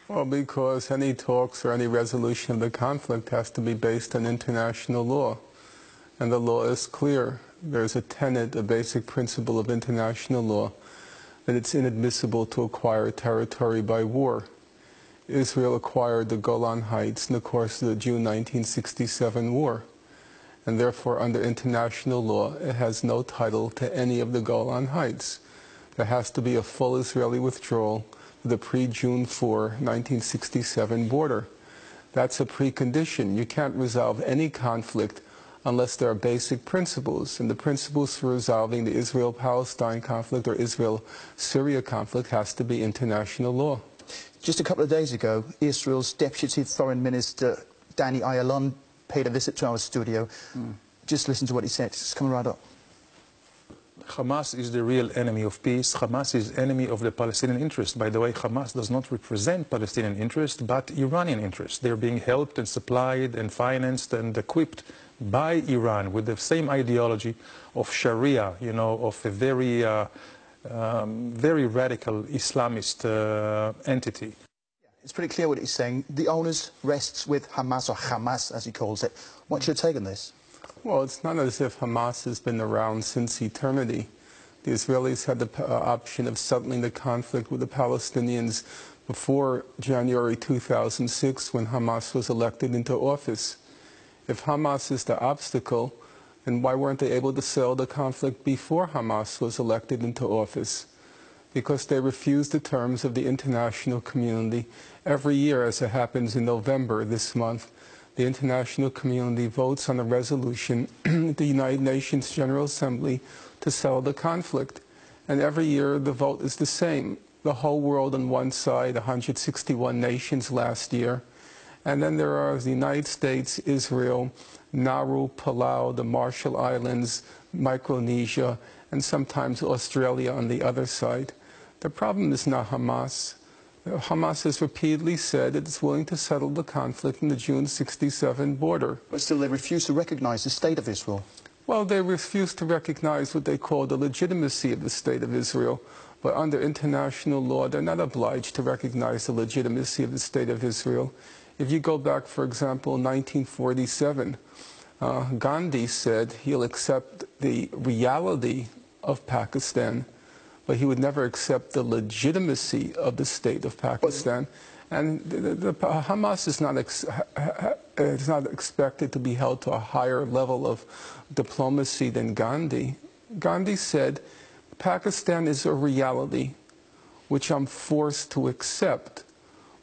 Well, because any talks or any resolution of the conflict has to be based on international law. And the law is clear. There's a tenet, a basic principle of international law, that it's inadmissible to acquire territory by war. Israel acquired the Golan Heights in the course of the June 1967 war. And therefore, under international law, it has no title to any of the Golan Heights. There has to be a full Israeli withdrawal to the pre-June 4, 1967 border. That's a precondition. You can't resolve any conflict unless there are basic principles. And the principles for resolving the Israel-Palestine conflict or Israel-Syria conflict has to be international law. Just a couple of days ago, Israel's Deputy Foreign Minister, Danny Ayalon, paid a visit to our studio. Just listen to what he said. It's coming right up. Hamas is the real enemy of peace. Hamas is enemy of the Palestinian interest. By the way, Hamas does not represent Palestinian interest, but Iranian interest. They're being helped and supplied and financed and equipped by Iran with the same ideology of Sharia, you know, of a very, very radical Islamist entity. It's pretty clear what he's saying. The onus rests with Hamas, or Hamas as he calls it. What's your take on this? Well, it's not as if Hamas has been around since eternity. The Israelis had the option of settling the conflict with the Palestinians before January 2006 when Hamas was elected into office. If Hamas is the obstacle, then why weren't they able to settle the conflict before Hamas was elected into office? Because they refused the terms of the international community. Every year, as it happens in November this month, the international community votes on a resolution at the United Nations General Assembly to settle the conflict. And every year the vote is the same. The whole world on one side, 161 nations last year. And then there are the United States, Israel, Nauru, Palau, the Marshall Islands, Micronesia, and sometimes Australia on the other side. The problem is not Hamas. Hamas has repeatedly said it is willing to settle the conflict in the June 67 border. But still they refuse to recognize the state of Israel. Well, they refuse to recognize what they call the legitimacy of the state of Israel. But under international law, they're not obliged to recognize the legitimacy of the state of Israel. If you go back, for example, 1947, Gandhi said he'll accept the reality of Pakistan, but he would never accept the legitimacy of the state of Pakistan. And Hamas is not expected to be held to a higher level of diplomacy than Gandhi. Gandhi said, Pakistan is a reality which I'm forced to accept,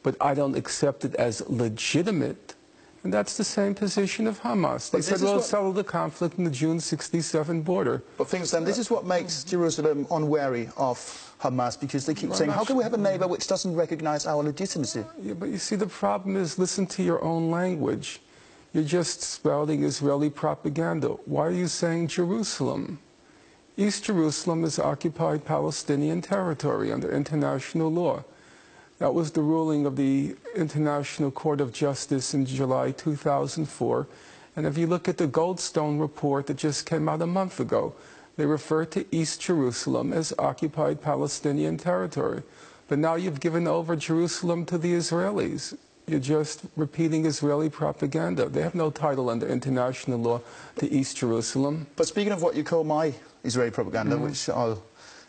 but I don't accept it as legitimate. And that's the same position of Hamas. They said, we'll settle the conflict in the June 67 border. But Finkelstein, this is what makes Jerusalem unwary of Hamas, because they keep saying, how can we have a neighbor which doesn't recognize our legitimacy? Yeah, but you see, the problem is, listen to your own language. You're just spouting Israeli propaganda. Why are you saying Jerusalem? East Jerusalem is occupied Palestinian territory under international law. That was the ruling of the International Court of Justice in July 2004. And if you look at the Goldstone report that just came out a month ago, they refer to East Jerusalem as occupied Palestinian territory. But now you've given over Jerusalem to the Israelis. You're just repeating Israeli propaganda. They have no title under international law to East Jerusalem. But speaking of what you call my Israeli propaganda, which I'll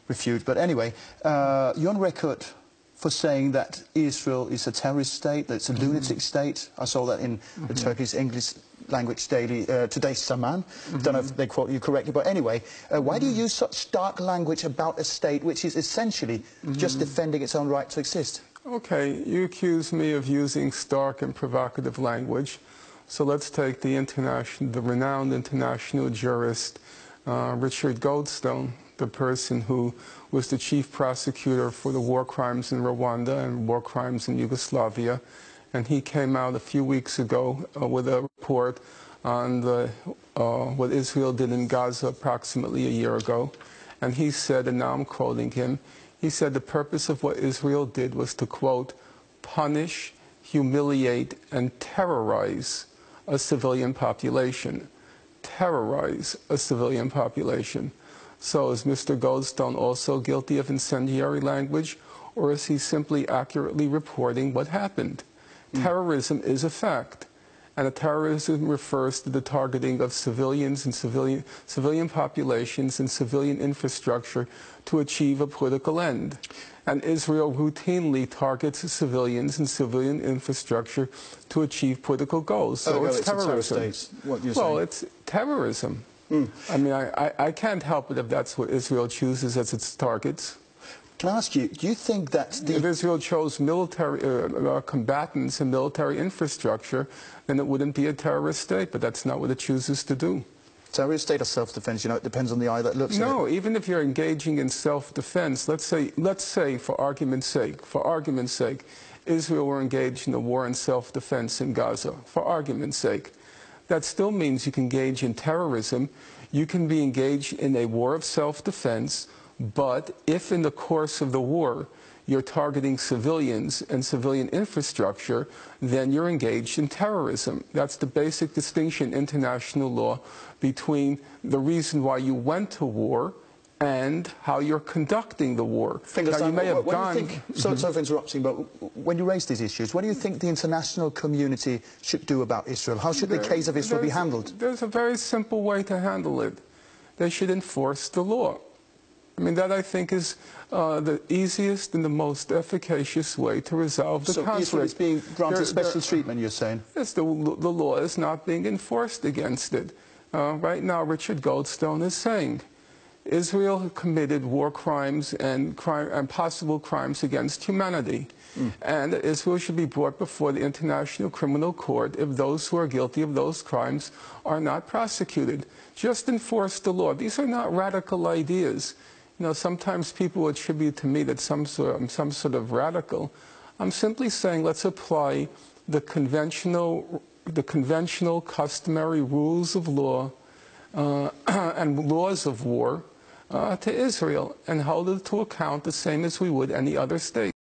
refute, but anyway, you're on record for saying that Israel is a terrorist state, that it's a lunatic state. I saw that in the Turkish English language daily, today's Saman. Don't know if they quote you correctly, but anyway, why do you use such stark language about a state which is essentially just defending its own right to exist? Okay, you accuse me of using stark and provocative language. So let's take the renowned international jurist Richard Goldstone, the person who was the chief prosecutor for the war crimes in Rwanda and war crimes in Yugoslavia. And he came out a few weeks ago with a report on what Israel did in Gaza approximately a year ago. And he said, and now I'm quoting him, he said the purpose of what Israel did was to, quote, punish, humiliate, and terrorize a civilian population. Terrorize a civilian population. So is Mr. Goldstone also guilty of incendiary language? or is he simply accurately reporting what happened? Terrorism is a fact. And terrorism refers to the targeting of civilians and civilian populations and civilian infrastructure to achieve a political end. And Israel routinely targets civilians and civilian infrastructure to achieve political goals. So it's terrorism. What you're well, saying. it's terrorism. I mean, I can't help it if that's what Israel chooses as its targets. Can I ask you, do you think that If Israel chose military combatants and military infrastructure, then it wouldn't be a terrorist state, but that's not what it chooses to do. terrorist state or self-defense, you know, it depends on the eye that looks at it? No, even if you're engaging in self-defense, let's say for argument's sake, Israel were engaged in a war in self-defense in Gaza, for argument's sake. That still means you can engage in terrorism. You can be engaged in a war of self-defense, but if in the course of the war you're targeting civilians and civilian infrastructure, then you're engaged in terrorism. That's the basic distinction in international law between the reason why you went to war and how you're conducting the war. Finkelstein, sorry for interrupting, but when you raise these issues, what do you think the international community should do about Israel? How should the case of Israel be handled? There's a very simple way to handle it. They should enforce the law. I mean, that I think is the easiest and the most efficacious way to resolve the conflict. So Israel is being granted special treatment, you're saying? Yes, the law is not being enforced against it. Right now, Richard Goldstone is saying Israel committed war crimes and possible crimes against humanity. And Israel should be brought before the International Criminal Court if those who are guilty of those crimes are not prosecuted. Just enforce the law. These are not radical ideas. You know, sometimes people attribute to me that I'm some sort of radical. I'm simply saying let's apply the conventional, customary rules of law and laws of war to Israel and hold it to account the same as we would any other state.